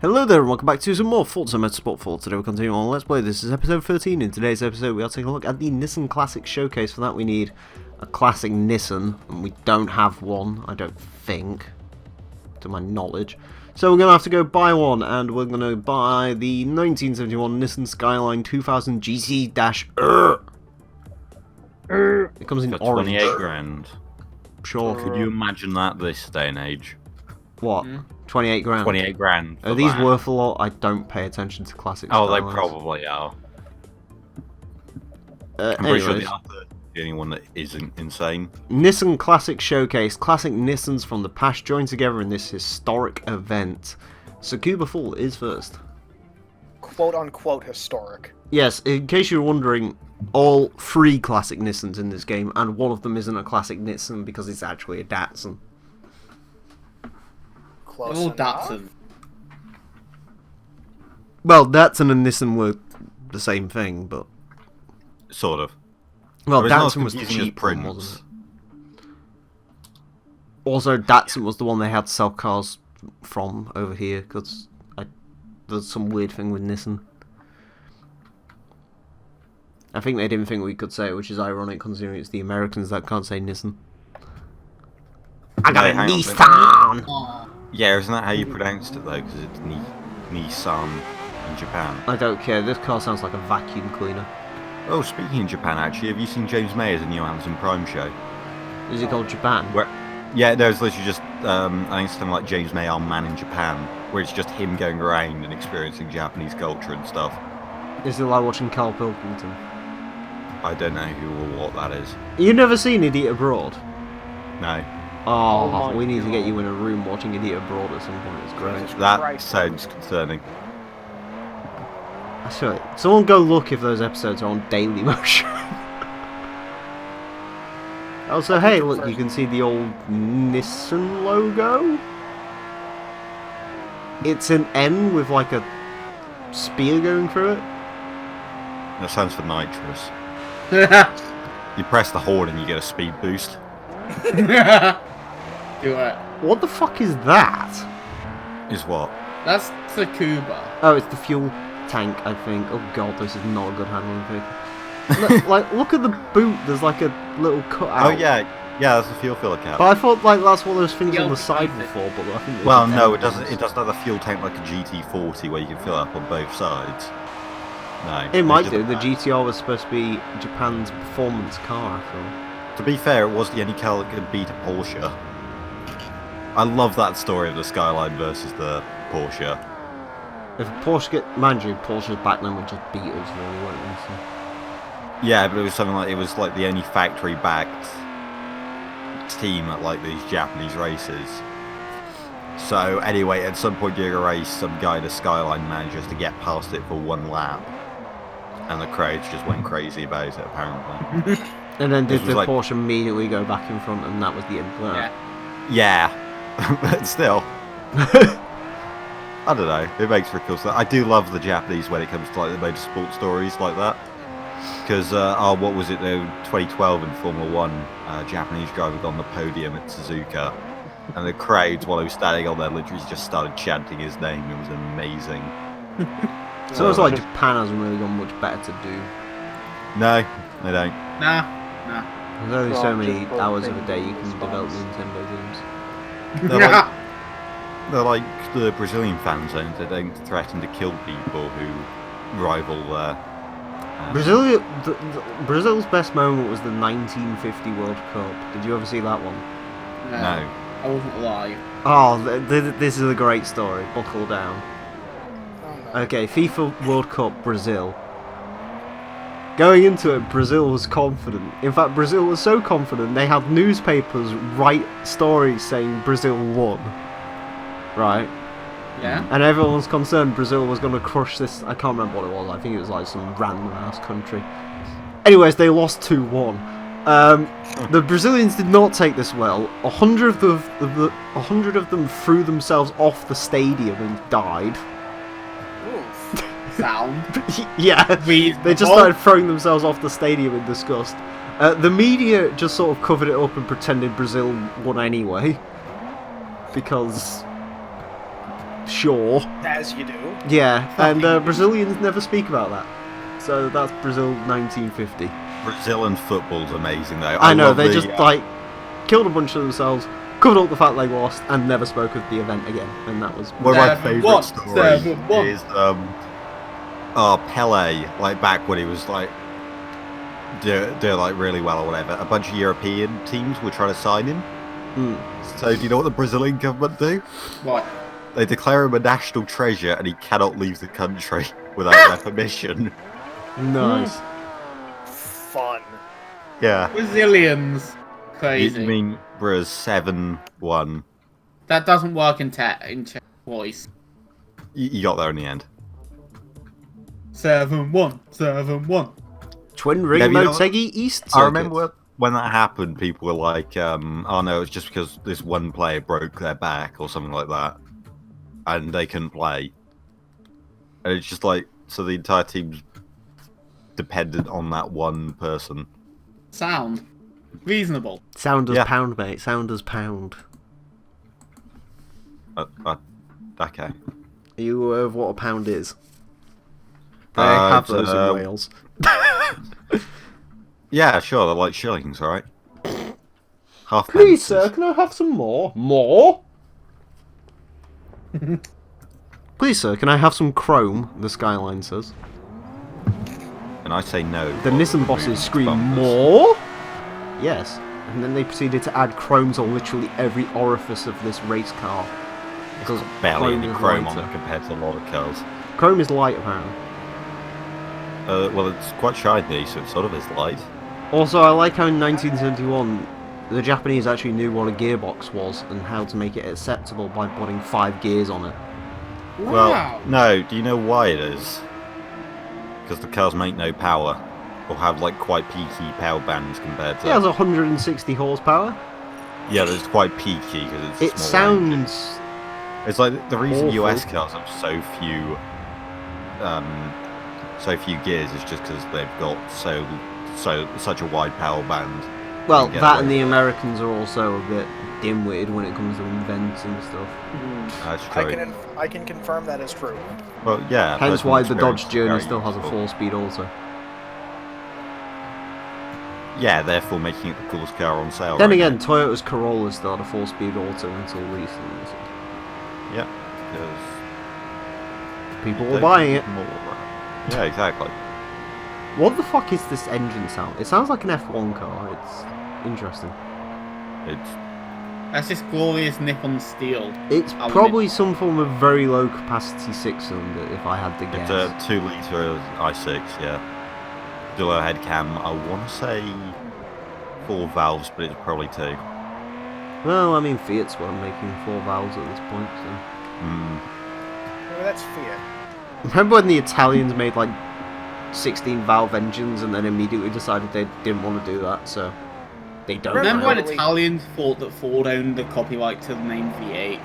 Hello there and welcome back to some more Forza Motorsport 4. Today we're continuing on Let's Play. This is episode 13. In today's episode we are taking a look at the Nissan Classic Showcase. For that we need a classic Nissan, and we don't have one, I don't think, to my knowledge. So we're going to have to go buy one, and we're going to buy the 1971 Nissan Skyline 2000 GC-R. It comes in for orange. 28 grand. Sure. Could you imagine that this day and age? What? 28 grand? 28 grand. Are these worth a lot? I don't pay attention to classic Oh, Skylines. they probably are. I'm pretty sure the other the only one that isn't insane. Nissan Classic Showcase. Classic Nissans from the past join together in this historic event. Tsukuba Full is first. Quote-unquote historic. Yes, in case you're wondering, all three classic Nissans in this game, and one of them isn't a classic Nissan because it's actually a Datsun. Close All enough. Datsun. Well, Datsun and Nissan were the same thing, but... Sort of. Well, Or it's not Datsun was the confusing as cheap one, Prince. wasn't it? Also, Datsun was the one they had to sell cars from over here, because there's some weird thing with Nissan. I think they didn't think we could say it, which is ironic considering it's the Americans that can't say Nissan. I got a hang on, Nissan! Aw. Yeah, isn't that how you pronounced it though? Because it's Nissan in Japan. I don't care, this car sounds like a vacuum cleaner. Oh, speaking of Japan, actually, have you seen James Mayer's new Amazon Prime show? Is it called Japan? Where, yeah, there's literally just, I think it's something like James Mayer Man in Japan, where it's just him going around and experiencing Japanese culture and stuff. Is it like watching Carl Pilkington? I don't know who or what that is. You've never seen Idiot Abroad? No. Oh, Oh my we need to get God. you in a room watching Idiot Abroad at some point, it's great. Jesus That Christ. sounds concerning. I swear, someone go look if those episodes are on Daily Motion. Also, hey, look, you can see the old Nissan logo. It's an N with like a spear going through it. That sounds for nitrous. You press the horn and you get a speed boost. Do it. What the fuck is that? Is what? That's Tsukuba. Oh, it's the fuel tank, I think. Oh god, this is not a good handling vehicle. Look at the boot, there's like a little cutout. Oh yeah, that's the fuel filler cap. But I thought like that's one of those things Yeah, on the side behind it. before, but I think Well, it's no, it an doesn't. N. It doesn't have a fuel tank like a GT40 where you can fill up on both sides. No. It might it's do. just- The GTR was supposed to be Japan's performance car, I thought. To be fair, it was the only car that could beat a Porsche. I love that story of the Skyline versus the Porsche. If Porsche mind you, Porsche's back then would just beat us, really, weren't they? So. Yeah, but it was something like it was like the only factory-backed team at like these Japanese races. So anyway, at some point during a race, some guy in a Skyline manages to get past it for one lap, and the crowds just went crazy about it. Apparently, And then This did was the like- Porsche immediately go back in front, and that was the end of that. Yeah. but still, I don't know. It makes for a cool stuff. I do love the Japanese when it comes to like the motorsport stories like that. Because, what was it though, 2012 in Formula 1, Japanese driver got on the podium at Suzuka, and the crowds, while he was standing on there, literally just started chanting his name. It was amazing. So it's like Japan hasn't really got much better to do. No, they don't. Nah. There's only so Well, many just hours of a both day you things can develop response. Nintendo games. They're like the Brazilian fan zones. They don't threaten to kill people who rival Brazil's best moment was the 1950 World Cup. Did you ever see that one? No. I wasn't alive. Oh, this is a great story. Buckle down. Oh, no. Okay, FIFA World Cup, Brazil. Going into it, Brazil was confident. In fact, Brazil was so confident they had newspapers write stories saying Brazil won. Right? Yeah. And everyone was concerned Brazil was going to crush this. I can't remember what it was. I think it was like some random ass country. Anyways, they lost 2-1. The Brazilians did not take this well. 100 of them threw themselves off the stadium and died. Oof. Sound. Yeah, Reasonable. they just started throwing themselves off the stadium in disgust. The media just sort of covered it up and pretended Brazil won anyway. Because Sure. As you do. Yeah, and Brazilians never speak about that. So that's Brazil 1950. Brazilian football's amazing though. I know, love they the, just like killed a bunch of themselves, covered up the fact they lost, and never spoke of the event again. And that was one of my 7-1, favourite stories 7-1. is Pele, like back when he was like doing like really well or whatever. A bunch of European teams were trying to sign him. So do you know what the Brazilian government do? What? They declare him a national treasure and he cannot leave the country without their permission. nice. Fun. Yeah. Brazilians. Crazy. You mean Braz 7-1? That doesn't work in Czech voice. You got there in the end. 7-1. 7-1. Twin ring Yeah, you know- Motegi East I circuit. remember when that happened, people were like, oh no, it's just because this one player broke their back or something like that. And they couldn't play. And it's just like, so the entire team's dependent on that one person. Sound. Reasonable. Sound as Yeah. pound, mate. Sound as pound. Okay. Are you aware of what a pound is? They Uh, have it's, those in Wales. Yeah, sure, they're like shillings, alright? Half Please, pences. sir, can I have some more? More? Please, sir, can I have some chrome? The Skyline says. And I say no. The Nissan bosses Move scream, bumpers. more? Yes. And then they proceeded to add chromes on literally every orifice of this race car. Because Barely any is chrome on lighter. it compared to a lot of cars. Chrome is light, apparently. Well, it's quite shiny, so it sort of is light. Also, I like how in 1971, the Japanese actually knew what a gearbox was and how to make it acceptable by putting 5 gears on it. Wow. Well, no, do you know why it is? Because the cars make no power. Or have, like, quite peaky power bands compared to... It has 160 horsepower. Yeah, it's quite peaky because it's a It small engine. sounds... It's like the reason awful. US cars have so few gears is just because they've got such a wide power band. Well, Get that away. and the Americans are also a bit dim-witted when it comes to inventing stuff. That's true. I can confirm that is true. Well, yeah. Hence personal why the experience Dodge is Journey very still has a useful. 4-speed auto. Yeah, therefore making it the coolest car on sale. Then right again, Toyota's Corolla still had a 4-speed auto until recently. So now. Yeah, because people were buying it. Yeah, exactly. What the fuck is this engine sound? It sounds like an F1 car. It's interesting. It's That's just glorious Nippon steel. It's I'll probably some form of very low capacity 6-cylinder, if I had to guess. a 2-litre i6. Yeah, dual head cam. I want to say 4 valves, but it's probably 2. Well, I mean, Fiat's weren't making 4 valves at this point, so... Well, that's Fiat. Remember when the Italians made, like, 16 valve engines and then immediately decided they didn't want to do that, so... They don't Remember now. when Italians thought that Ford owned the copyright to the name V8?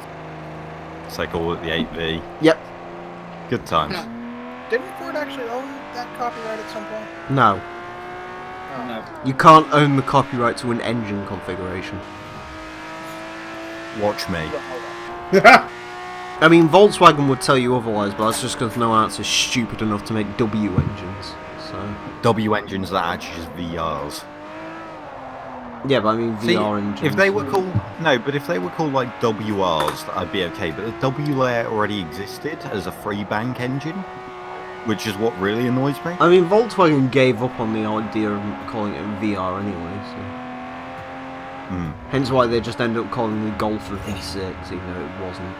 So they call it the 8V. Yep. Good times. Didn't Ford actually own that copyright at some point? No. Oh. No. You can't own the copyright to an engine configuration. Watch me. Hold on. I mean, Volkswagen would tell you otherwise, but that's just because no one else is stupid enough to make W engines, so... W engines that are actually just VRs. Yeah, but I mean See, VR engines. if they were called but if they were called like WRs, I'd be okay. But the W layer already existed as a free bank engine, which is what really annoys me. I mean, Volkswagen gave up on the idea of calling it VR anyway, so... Hence why they just ended up calling the Golf a V6, even though it wasn't.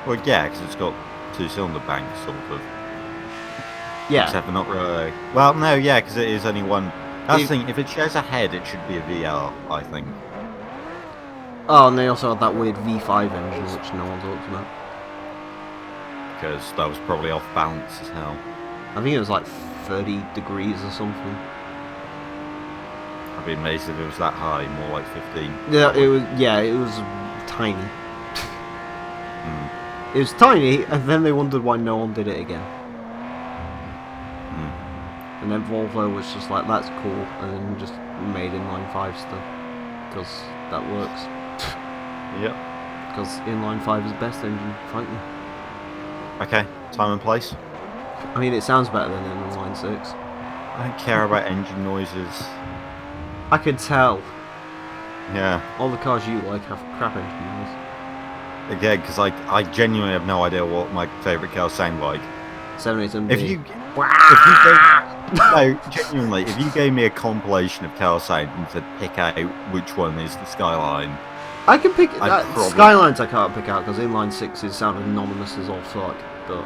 Well, yeah, because it's got 2-cylinder banks, sort of. Yeah. Except for not really. Well, no, yeah, because it is only one. That's the thing. If it shares a head, it should be a VR, I think. Oh, and they also had that weird V5 engine, which no one talks about. Because that was probably off balance as hell. I think it was like 30 degrees or something. I'd be amazed if it was that high, more like 15. Yeah, it was. Yeah, it was tiny. It was tiny, and then they wondered why no one did it again. And then Volvo was just like, that's cool, and then just made inline 5 stuff. Because that works. Yep. because inline 5 is best engine, frankly. Okay, time and place. I mean, it sounds better than inline 6. I don't care about engine noises. I could tell. Yeah. All the cars you like have crap engine noise. Again, because I genuinely have no idea what my favourite cars sound like. 787B. If you no, genuinely, if you gave me a compilation of car sound and said pick out which one is the Skyline, I can pick... probably... Skylines I can't pick out because inline 6s sound anonymous as all fuck, but...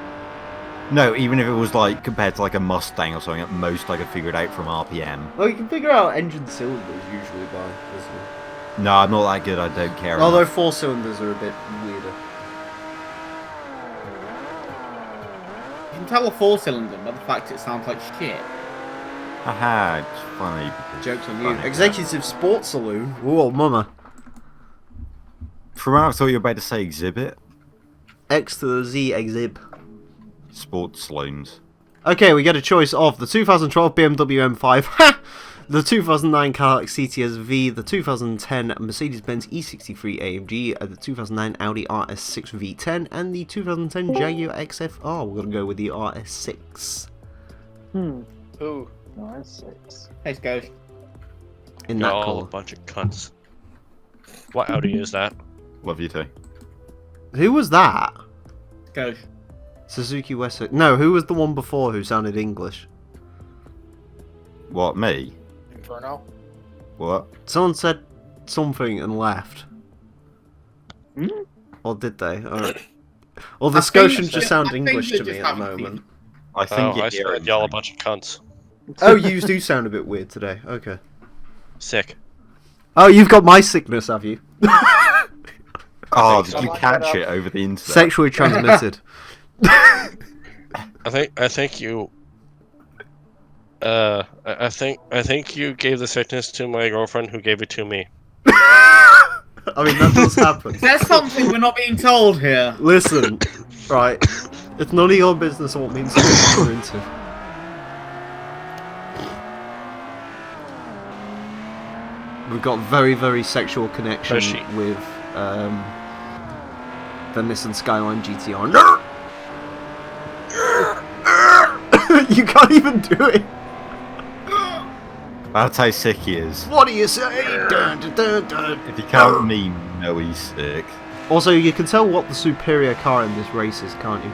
No, even if it was like compared to like a Mustang or something, at most I could figure it out from RPM. Well, you can figure out engine cylinders usually by listening. No, I'm not that good, I don't care. Although enough. 4 cylinders are a bit weirder. You can tell a 4-cylinder by the fact it sounds like shit. Haha, it's funny. Because Joke's on it's you. funny. Executive Sports Saloon? Ooh, mama. From out, I thought you were about to say exhibit. X to the Z exhib. Sports saloons. Okay, we get a choice of the 2012 BMW M5, ha! The 2009 Cadillac CTS V, the 2010 Mercedes-Benz E63 AMG, the 2009 Audi RS6 V10, and the 2010 Jaguar XFR. We're gonna go with the RS6. Ooh. Nice 6. Hey, Ghost. In You're that all a colour. bunch of cunts. What Audi is that? Love you too. Who was that? Ghost. Suzuki West. No, who was the one before who sounded English? What, me? Inferno. What? Someone said something and left. Or did they? Alright. Well, the I think Scotians just that- sound I think English they to me just at the haven't moment. I think Oh, you're I said hearing y'all a me. bunch of cunts. Oh, you do sound a bit weird today. Okay. Sick. Oh, you've got my sickness, have you? Oh, think did you so. catch it over the internet? Sexually transmitted. I think you. I think you gave the sickness to my girlfriend, who gave it to me. I mean, that does happen. Is there something we're not being told here? Listen, right. It's none of your business what means you're into. We've got very, very sexual connection Especially- with the Nissan Skyline GTR. No! You can't even do it. That's how sick he is. What do you say? Dun, dun, dun, dun. If you can't meme, you know he's sick. Also, you can tell what the superior car in this race is, can't you?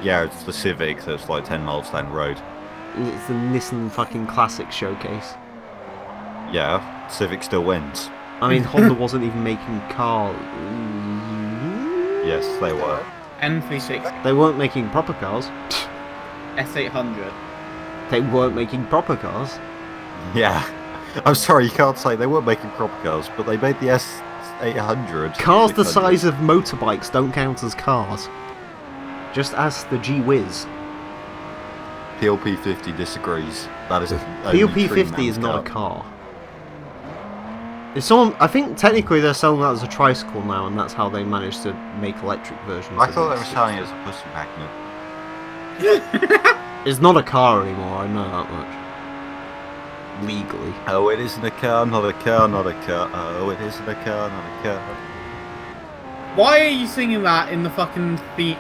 Yeah, it's the Civic that's like 10 miles down the road. It's the Nissan fucking Classic showcase. Yeah, Civic still wins. I mean, Honda wasn't even making cars. Yes, they were. N360, They weren't making proper cars. S800. They weren't making proper cars. Yeah. I'm sorry, you can't say they weren't making proper cars, but they made the S800. Cars the 600. size of motorbikes don't count as cars. Just ask the G-Wiz. PLP50 disagrees. That is PLP50 is not a car. If someone, I think technically they're selling that as a tricycle now, and that's how they managed to make electric versions. I of thought it. they were selling it as a pussy magnet. It's not a car anymore, I know that much. Legally. Oh, it isn't a car, not a car, not a car. Oh, it isn't a car, not a car. Why are you singing that in the fucking beat,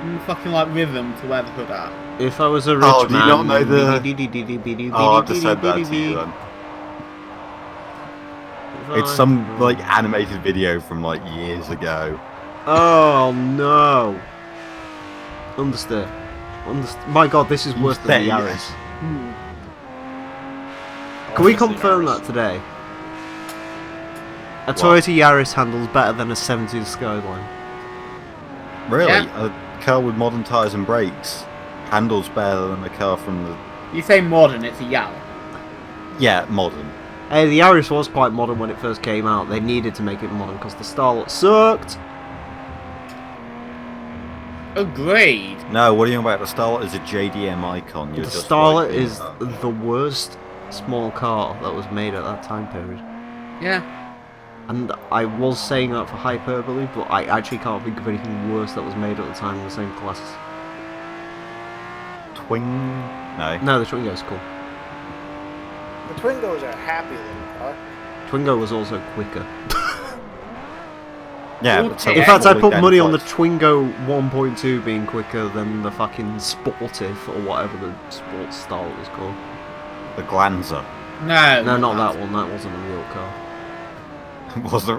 in the fucking like rhythm to wear the hood at? If I was a rich Oh, do you man... not know the- Oh, I've just said that to you then. It's some, like, animated video from, like, years ago. Oh no. Understood. My god, this is worse than the Yeah. Yaris. Can we confirm that today? A Toyota Yaris handles better than a 70s Skyline. Really? Yeah. A car with modern tyres and brakes handles better than a car from the... You say modern, it's a Yaris. Yeah, modern. Hey, the Yaris was quite modern when it first came out. They needed to make it modern because the Starlet sucked. Agreed. No, what are you about? The Starlet is a JDM icon. You're The just Starlet like, is the worst small car that was made at that time period. Yeah. And I was saying that for hyperbole, but I actually can't think of anything worse that was made at the time in the same class. Twing? No. No, the Twingo's cool. The Twingo is a happy little car. Twingo was also quicker. Yeah, but so In fact, I put then money on the flights. Twingo 1.2 being quicker than the fucking Sportive or whatever the sports style was called. The Glanzer. No, not that one. That wasn't a real car.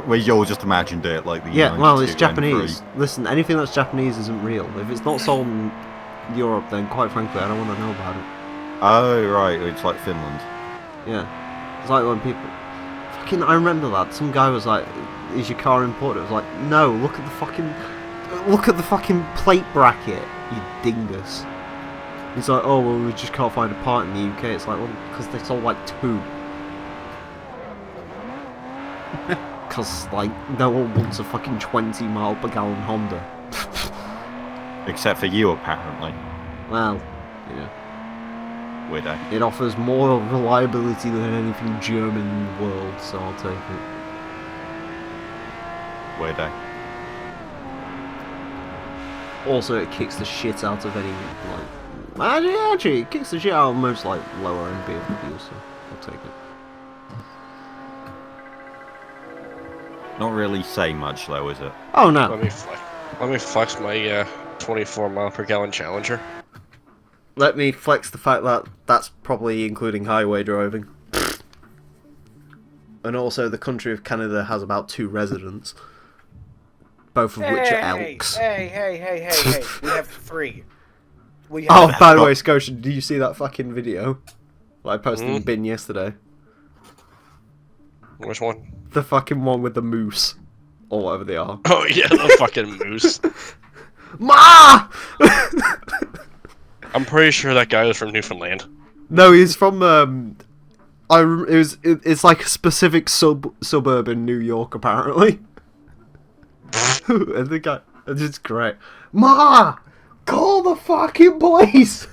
We all just imagined it like the Yeah, well, it's 92 M3. Japanese. Listen, anything that's Japanese isn't real. If it's not sold in Europe, then quite frankly, I don't want to know about it. Oh, right, it's like Finland. Yeah. It's like when people... Fucking, I remember that. Some guy was like, is your car imported? I was like, no, look at the fucking... Look at the fucking plate bracket, you dingus. He's like, oh, well, we just can't find a part in the UK. It's like, well, because they sold like 2. Because, like, no one wants a fucking 20 mile per gallon Honda. Except for you, apparently. Well, yeah. Weirdo. It offers more reliability than anything German in the world, so I'll take it. Weirdo. Also, it kicks the shit out of any, like... Actually, it kicks the shit out of most, like, lower end BMWs, so I'll take it. Not really say much, though, is it? Oh, no. Let me flex my 24 mile per gallon Challenger. Let me flex the fact that that's probably including highway driving. And also, the country of Canada has about 2 residents. Both of which are elks. Hey. We have 3. We Oh, have by the way, Scotia, did you see that fucking video that I posted in the bin yesterday? Which one? The fucking one with the moose. Or whatever they are. Oh yeah, the fucking moose. Ma! I'm pretty sure that guy was from Newfoundland. No, he's from, it's like a specific suburb in New York, apparently. And the guy, it's great. Ma! Call the fucking police!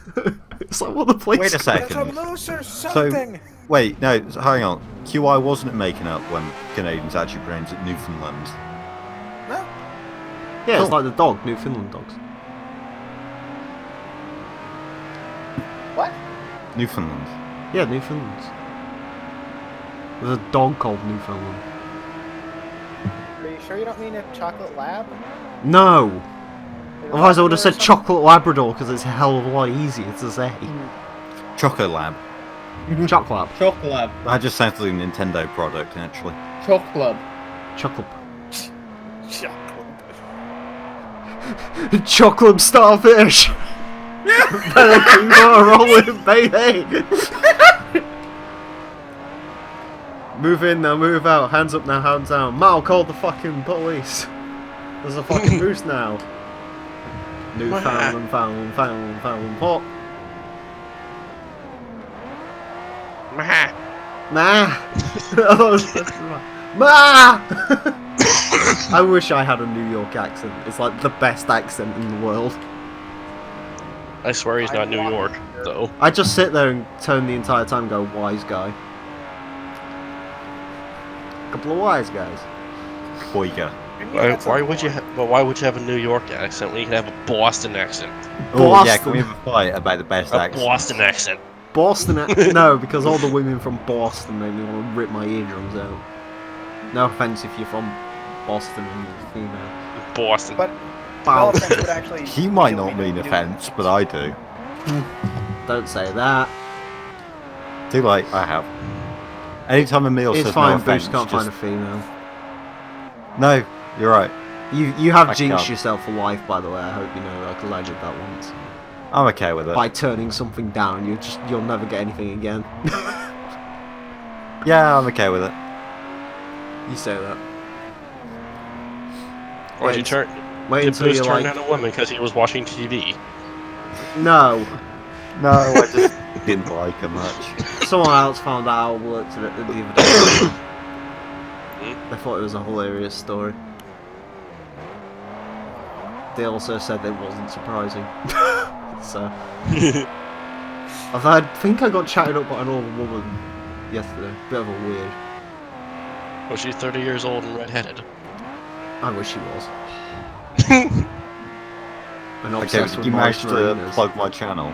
It's like, what the police... Wait a There's a second. moose or something. Wait, no, hang on. QI wasn't making up when Canadians actually pronounced it Newfoundland. No. Yeah, Cool. it's like the dog, Newfoundland dogs. What? Newfoundland. Yeah, Newfoundlands. There's a dog called Newfoundland. Are you sure you don't mean a chocolate lab? No! Otherwise I would have said Something- chocolate Labrador, because it's a hell of a lot easier to say. Choco Lab. Chocolate. Chocolate. That just sounds like a Nintendo product, actually. Chocolate. Chocolate. Chocolate. Chocolate starfish! Better keep on rolling, baby! Move in now, move out. Hands up now, hands down. Mal, call the fucking police. There's a fucking moose now. Newfoundland, found, what? Mah. Nah! I thought it was supposed to be like, Ma! I wish I had a New York accent. It's like the best accent in the world. I swear he's not New York, though. I just sit there and turn the entire time and go, wise guy. Couple of wise guys. Boyga. Why would you have a New York accent when you can have a Boston accent? Oh, yeah, can Boston. we have a fight about the best A accent? Boston accent. Boston, no, because all the women from Boston make me want to rip my eardrums out. No offense if you're from Boston and you're female. Boston. But Bow. no offense would actually. He might not really mean do offence, it. but I do. Don't say that. Too late, I have. Anytime Emile It's says fine, no but you offence, just can't find a just... female. No, you're right. You have I jinxed can't. yourself for life, by the way. I hope you know that, because I did that once. I'm okay with it. By turning something down, you'll never get anything again. Yeah, I'm okay with it. You say that. Or did Wait Bruce until you're turn like, down a woman because he was watching TV? no. No, I just didn't like her much. Someone else found out I worked at it the other day. They thought it was a hilarious story. They also said it wasn't surprising. So, I think I got chatted up by an old woman yesterday. Bit of a weird. Was she 30 years old and redheaded? I wish she was. And Okay, obsessed did with you manage to marinas. plug my channel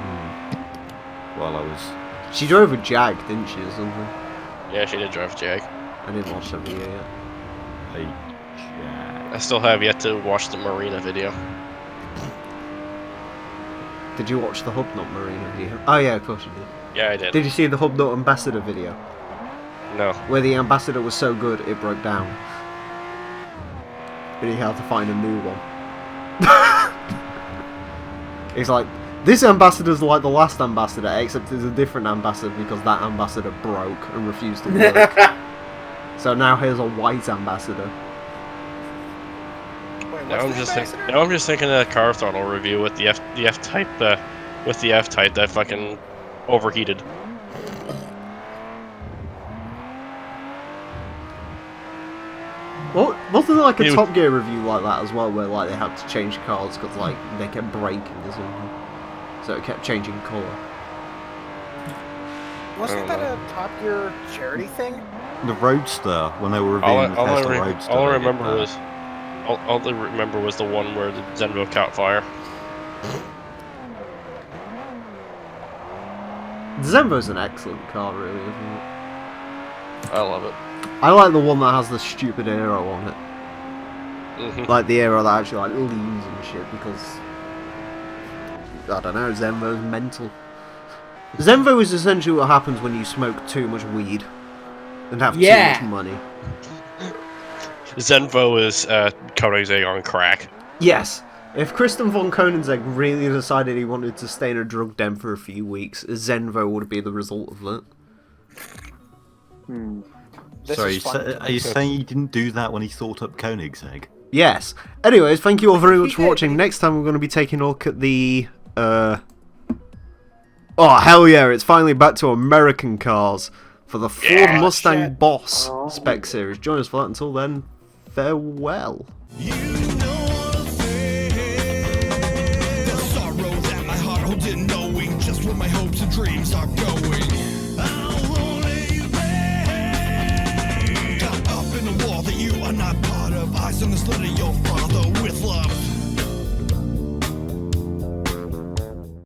while I was... She drove a Jag, didn't she, or something? Yeah, she did drive a Jag. I didn't watch that video yet. a Jag? I still have yet to watch the Marina video. Did you watch the Hubnut Marina video? Oh yeah, of course you did. Yeah, I did. Did you see the Hubnut Ambassador video? No. Where the Ambassador was so good it broke down. And he had to find a new one. He's like, this Ambassador's like the last Ambassador, except it's a different Ambassador because that Ambassador broke and refused to work. So now here's a white Ambassador. Wait, Now I'm what's just the now I'm just thinking of the car throttle review with the F type that fucking overheated. Well, wasn't there like a It was- Top Gear review like that as well, where like they had to change cars because like they kept breaking or something, so it kept changing colour. Wasn't that a Top Gear charity thing? The Roadster, when they were All I, reviewing the all, I Tesla re- Roadster. all I they did remember that. was all I remember was the one where the Zenvo caught fire. The Zenvo's an excellent car, really, isn't it? I love it. I like the one that has the stupid aero on it. Mhm. Like the aero that actually like leans and shit, because I don't know, Zenvo's mental. Zenvo is essentially what happens when you smoke too much weed and have too much money. Zenvo is Koenigsegg on crack. Yes. If Kristen von Koenigsegg really decided he wanted to stay in a drug den for a few weeks, Zenvo would be the result of that. This Sorry, is fun. are you saying he didn't do that when he thought up Koenigsegg? Yes. Anyways, thank you all very much for did, watching. he- Next time we're going to be taking a look at the... Oh, hell yeah, it's finally back to American cars for the Ford Yeah, Mustang shit. Boss spec series. Join us for that. Until then, farewell. You know what I'm saying. The sorrow that my heart holds in knowing just where my hopes and dreams are going. I'll only you back. Got up in a wall that you are not part of. Eyes on the slit of your father with love.